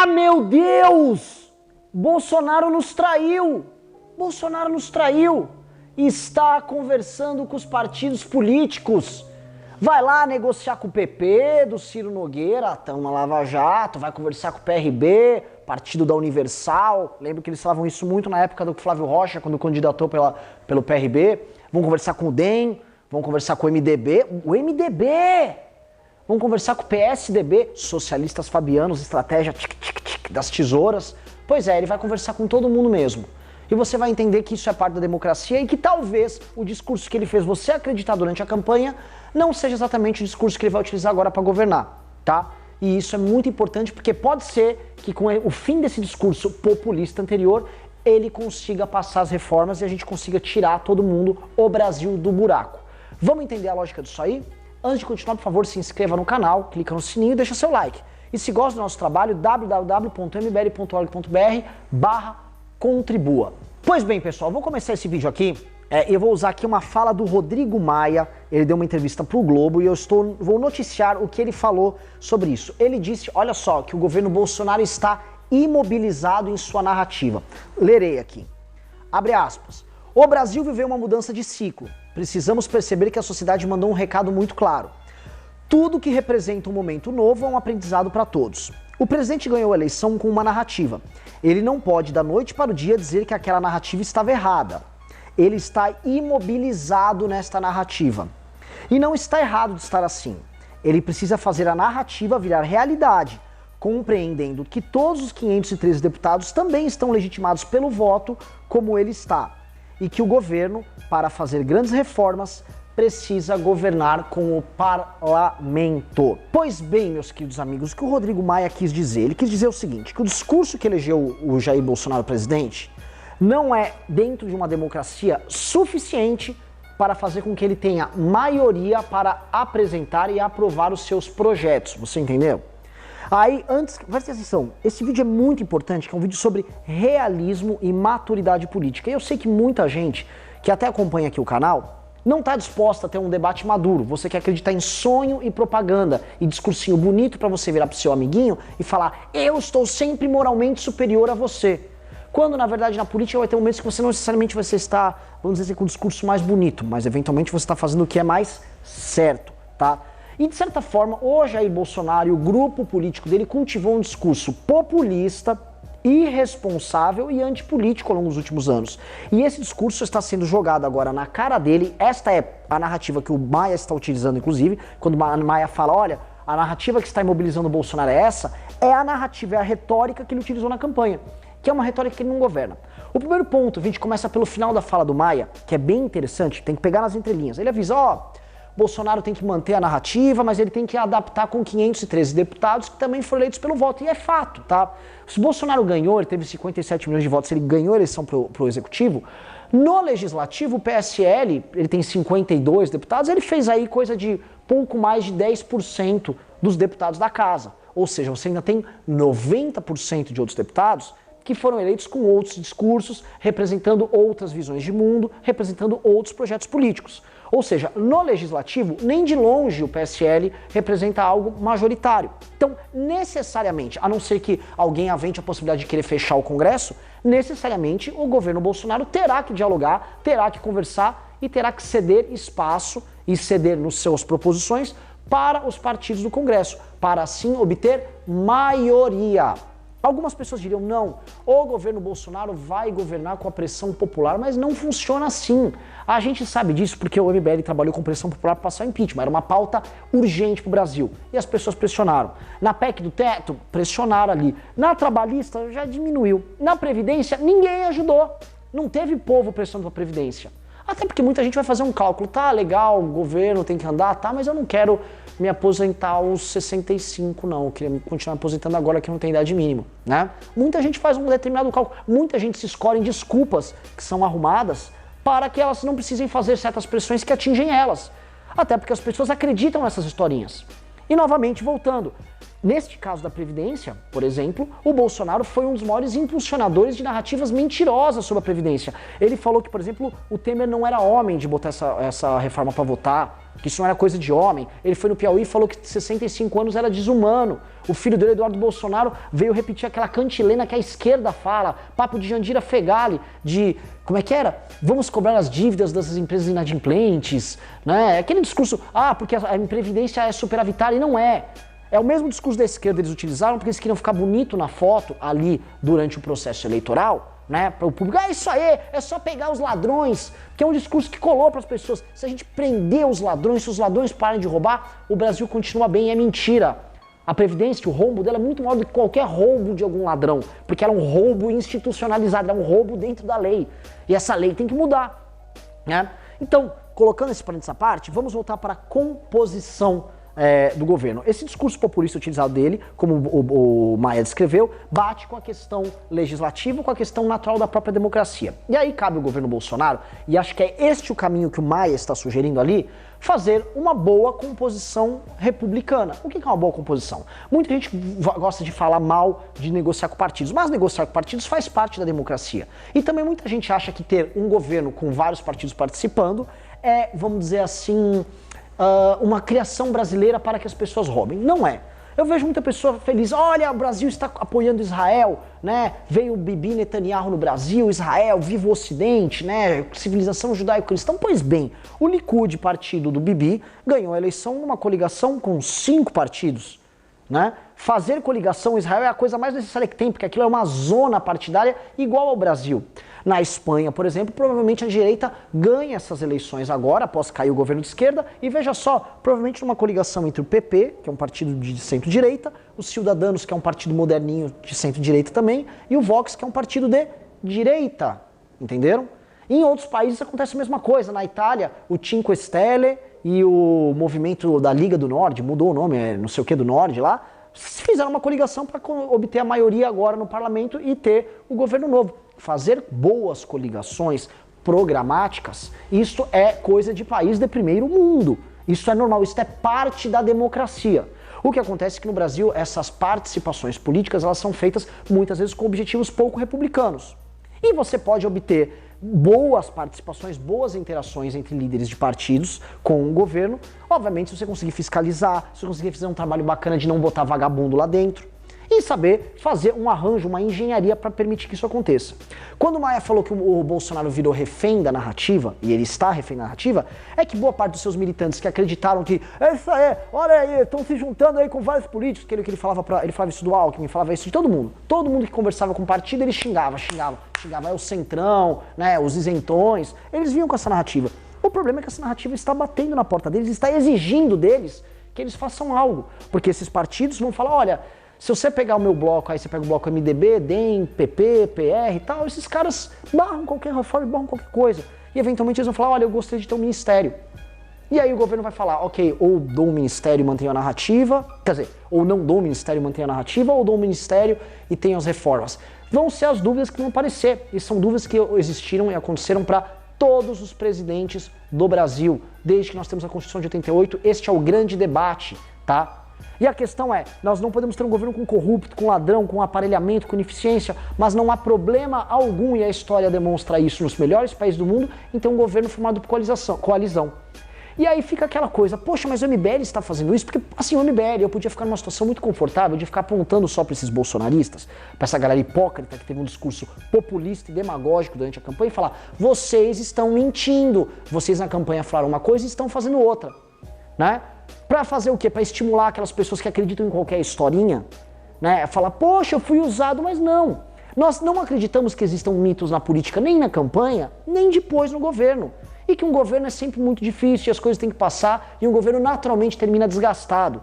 Ah, meu Deus! Bolsonaro nos traiu! Bolsonaro nos traiu! Está conversando com os partidos políticos. Vai lá negociar com o PP, do Ciro Nogueira, estão na Lava Jato, vai conversar com o PRB, Partido da Universal. Lembro que eles falavam isso muito na época do Flávio Rocha, quando candidatou pelo PRB. Vão conversar com o DEM, vão conversar com o MDB. O MDB! Vão conversar com o PSDB, socialistas fabianos, estratégia tic-tic-tic das tesouras. Pois é, ele vai conversar com todo mundo mesmo. E você vai entender que isso é parte da democracia e que talvez o discurso que ele fez você acreditar durante a campanha não seja exatamente o discurso que ele vai utilizar agora para governar, tá? E isso é muito importante porque pode ser que com o fim desse discurso populista anterior, ele consiga passar as reformas e a gente consiga tirar todo mundo, o Brasil, do buraco. Vamos entender a lógica disso aí? Antes de continuar, por favor, se inscreva no canal, clica no sininho e deixa seu like. E se gosta do nosso trabalho, www.mbl.org.br/contribua. Pois bem, pessoal, vou começar esse vídeo aqui. Eu vou usar aqui uma fala do Rodrigo Maia. Ele deu uma entrevista para o Globo e vou noticiar o que ele falou sobre isso. Ele disse, olha só, que o governo Bolsonaro está imobilizado em sua narrativa. Lerei aqui. Abre aspas. O Brasil viveu uma mudança de ciclo. Precisamos perceber que a sociedade mandou um recado muito claro. Tudo que representa um momento novo é um aprendizado para todos. O presidente ganhou a eleição com uma narrativa. Ele não pode, da noite para o dia, dizer que aquela narrativa estava errada. Ele está imobilizado nesta narrativa. E não está errado de estar assim. Ele precisa fazer a narrativa virar realidade, compreendendo que todos os 513 deputados também estão legitimados pelo voto, como ele está. E que o governo, para fazer grandes reformas, precisa governar com o parlamento. Pois bem, meus queridos amigos, o que o Rodrigo Maia quis dizer? Ele quis dizer o seguinte, que o discurso que elegeu o Jair Bolsonaro presidente não é, dentro de uma democracia, suficiente para fazer com que ele tenha maioria para apresentar e aprovar os seus projetos. Você entendeu? Aí, antes, presta atenção, esse vídeo é muito importante, que é um vídeo sobre realismo e maturidade política. E eu sei que muita gente que até acompanha aqui o canal não está disposta a ter um debate maduro. Você quer acreditar em sonho e propaganda e discursinho bonito para você virar pro seu amiguinho e falar eu estou sempre moralmente superior a você. Quando, na verdade, na política vai ter momentos que você não necessariamente vai estar, vamos dizer assim, com um discurso mais bonito, mas eventualmente você está fazendo o que é mais certo, tá? E, de certa forma, o Jair Bolsonaro e o grupo político dele cultivou um discurso populista, irresponsável e antipolítico ao longo dos últimos anos. E esse discurso está sendo jogado agora na cara dele. Esta é a narrativa que o Maia está utilizando, inclusive, quando o Maia fala, olha, a narrativa que está imobilizando o Bolsonaro é essa, é a narrativa, é a retórica que ele utilizou na campanha, que é uma retórica que ele não governa. O primeiro ponto, a gente começa pelo final da fala do Maia, que é bem interessante, tem que pegar nas entrelinhas. Ele avisa, Bolsonaro tem que manter a narrativa, mas ele tem que adaptar com 513 deputados que também foram eleitos pelo voto. E é fato, tá? Se Bolsonaro ganhou, ele teve 57 milhões de votos, ele ganhou a eleição pro executivo, no legislativo, o PSL, ele tem 52 deputados, ele fez aí coisa de pouco mais de 10% dos deputados da casa. Ou seja, você ainda tem 90% de outros deputados que foram eleitos com outros discursos, representando outras visões de mundo, representando outros projetos políticos. Ou seja, no legislativo, nem de longe o PSL representa algo majoritário. Então, necessariamente, a não ser que alguém avente a possibilidade de querer fechar o Congresso, necessariamente o governo Bolsonaro terá que dialogar, terá que conversar e terá que ceder espaço e ceder nas suas proposições para os partidos do Congresso, para assim obter maioria. Algumas pessoas diriam, não, o governo Bolsonaro vai governar com a pressão popular, mas não funciona assim. A gente sabe disso porque o MBL trabalhou com pressão popular para passar o impeachment, era uma pauta urgente para o Brasil. E as pessoas pressionaram. Na PEC do teto, pressionaram ali. Na trabalhista, já diminuiu. Na Previdência, ninguém ajudou. Não teve povo pressionando a Previdência. Até porque muita gente vai fazer um cálculo, tá, legal, o governo tem que andar, tá, mas eu não quero me aposentar aos 65, não, eu queria continuar me aposentando agora que não tem idade mínima, né? Muita gente faz um determinado cálculo, muita gente se escolhe em desculpas que são arrumadas para que elas não precisem fazer certas pressões que atingem elas. Até porque as pessoas acreditam nessas historinhas. E novamente, voltando, neste caso da Previdência, por exemplo, o Bolsonaro foi um dos maiores impulsionadores de narrativas mentirosas sobre a Previdência. Ele falou que, por exemplo, o Temer não era homem de botar essa reforma para votar. que isso não era coisa de homem. Ele foi no Piauí e falou que 65 anos era desumano. O filho dele, Eduardo Bolsonaro, veio repetir aquela cantilena que a esquerda fala, papo de Jandira Fegali, de, como é que era? Vamos cobrar as dívidas dessas empresas inadimplentes, né? Aquele discurso, porque a Previdência é superavitária, e não é. É o mesmo discurso da esquerda eles utilizaram porque eles queriam ficar bonito na foto ali durante o processo eleitoral, né? Para o público, isso aí, é só pegar os ladrões, que é um discurso que colou para as pessoas. Se a gente prender os ladrões, se os ladrões parem de roubar, o Brasil continua bem, é mentira. A Previdência, o roubo dela é muito maior do que qualquer roubo de algum ladrão, porque ela é um roubo institucionalizado, é um roubo dentro da lei. E essa lei tem que mudar, né? Então, colocando esse parênteses à parte, vamos voltar para a composição do governo. Esse discurso populista utilizado dele, como o Maia descreveu, bate com a questão legislativa, com a questão natural da própria democracia. E aí cabe o governo Bolsonaro, e acho que é este o caminho que o Maia está sugerindo ali, fazer uma boa composição republicana. O que é uma boa composição? Muita gente gosta de falar mal de negociar com partidos, mas negociar com partidos faz parte da democracia. E também muita gente acha que ter um governo com vários partidos participando é, vamos dizer assim, uma criação brasileira para que as pessoas roubem. Não é. Eu vejo muita pessoa feliz, olha, o Brasil está apoiando Israel, né? Veio o Bibi Netanyahu no Brasil, Israel, viva o Ocidente, né? Civilização judaico-cristã. Pois bem, o Likud, partido do Bibi, ganhou a eleição numa coligação com 5 partidos, né? Fazer coligação Israel é a coisa mais necessária que tem, porque aquilo é uma zona partidária igual ao Brasil. Na Espanha, por exemplo, provavelmente a direita ganha essas eleições agora, após cair o governo de esquerda, e veja só, provavelmente numa coligação entre o PP, que é um partido de centro-direita, os Ciudadanos, que é um partido moderninho de centro-direita também, e o Vox, que é um partido de direita, entenderam? E em outros países acontece a mesma coisa. Na Itália, o Cinque Stelle e o movimento da Liga do Norte, mudou o nome, não sei o que do Norte lá, fizeram uma coligação para obter a maioria agora no parlamento e ter o governo novo. Fazer boas coligações programáticas, isso é coisa de país de primeiro mundo. Isso é normal, isso é parte da democracia. O que acontece é que no Brasil essas participações políticas elas são feitas muitas vezes com objetivos pouco republicanos. E você pode obter boas participações, boas interações entre líderes de partidos com o governo, obviamente se você conseguir fiscalizar, se você conseguir fazer um trabalho bacana de não botar vagabundo lá dentro, e saber fazer um arranjo, uma engenharia para permitir que isso aconteça. Quando o Maia falou que o Bolsonaro virou refém da narrativa, e ele está refém da narrativa, é que boa parte dos seus militantes que acreditaram que isso aí, olha aí, estão se juntando aí com vários políticos, que ele falava isso do Alckmin, falava isso de todo mundo que conversava com o partido, ele xingava, é o centrão, né, os isentões, eles vinham com essa narrativa. O problema é que essa narrativa está batendo na porta deles, está exigindo deles que eles façam algo, porque esses partidos vão falar, olha, se você pegar o meu bloco, aí você pega o bloco MDB, DEM, PP, PR e tal, esses caras barram qualquer reforma, barram qualquer coisa. E eventualmente eles vão falar, olha, eu gostaria de ter um ministério. E aí o governo vai falar, ok, ou dou um ministério e mantenho a narrativa, quer dizer, ou não dou um ministério e mantenho a narrativa, ou dou um ministério e tenho as reformas. Vão ser as dúvidas que vão aparecer, e são dúvidas que existiram e aconteceram para todos os presidentes do Brasil, desde que nós temos a Constituição de 88, este é o grande debate, tá? E a questão é, nós não podemos ter um governo com corrupto, com ladrão, com aparelhamento, com ineficiência, mas não há problema algum, e a história demonstra isso nos melhores países do mundo, em ter um governo formado por coalizão. E aí fica aquela coisa, poxa, mas o MBL está fazendo isso, porque assim, o MBL, eu podia ficar numa situação muito confortável de ficar apontando só para esses bolsonaristas, para essa galera hipócrita que teve um discurso populista e demagógico durante a campanha e falar, vocês estão mentindo, vocês na campanha falaram uma coisa e estão fazendo outra, né? Pra fazer o quê? Pra estimular aquelas pessoas que acreditam em qualquer historinha, né? Falar, poxa, eu fui usado, mas não. Nós não acreditamos que existam mitos na política, nem na campanha, nem depois no governo. E que um governo é sempre muito difícil e as coisas têm que passar e um governo naturalmente termina desgastado.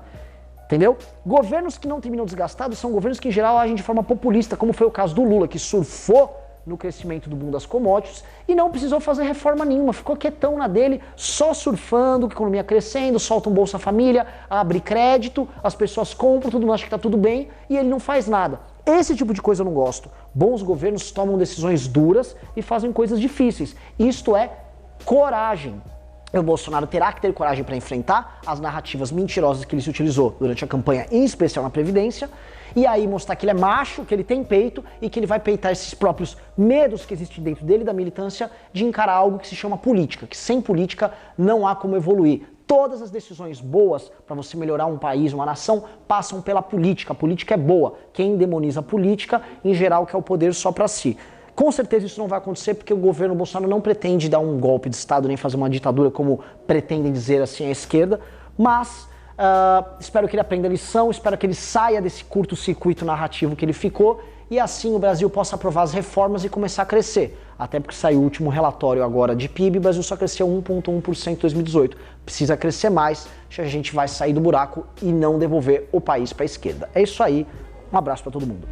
Entendeu? Governos que não terminam desgastados são governos que em geral agem de forma populista, como foi o caso do Lula, que surfou no crescimento do boom das commodities e não precisou fazer reforma nenhuma, ficou quietão na dele, só surfando, a economia crescendo, solta um Bolsa Família, abre crédito, as pessoas compram, tudo mundo acha que tá tudo bem e ele não faz nada. Esse tipo de coisa eu não gosto. Bons governos tomam decisões duras e fazem coisas difíceis. Isto é coragem. O Bolsonaro terá que ter coragem para enfrentar as narrativas mentirosas que ele se utilizou durante a campanha, em especial na Previdência, e aí mostrar que ele é macho, que ele tem peito e que ele vai peitar esses próprios medos que existem dentro dele, da militância, de encarar algo que se chama política, que sem política não há como evoluir. Todas as decisões boas para você melhorar um país, uma nação, passam pela política. A política é boa. Quem demoniza a política, em geral, quer o poder só para si. Com certeza isso não vai acontecer porque o governo Bolsonaro não pretende dar um golpe de Estado nem fazer uma ditadura como pretendem dizer assim a esquerda, mas espero que ele aprenda a lição, espero que ele saia desse curto-circuito narrativo que ele ficou e assim o Brasil possa aprovar as reformas e começar a crescer. Até porque saiu o último relatório agora de PIB, o Brasil só cresceu 1,1% em 2018. Precisa crescer mais, a gente vai sair do buraco e não devolver o país para a esquerda. É isso aí, um abraço para todo mundo.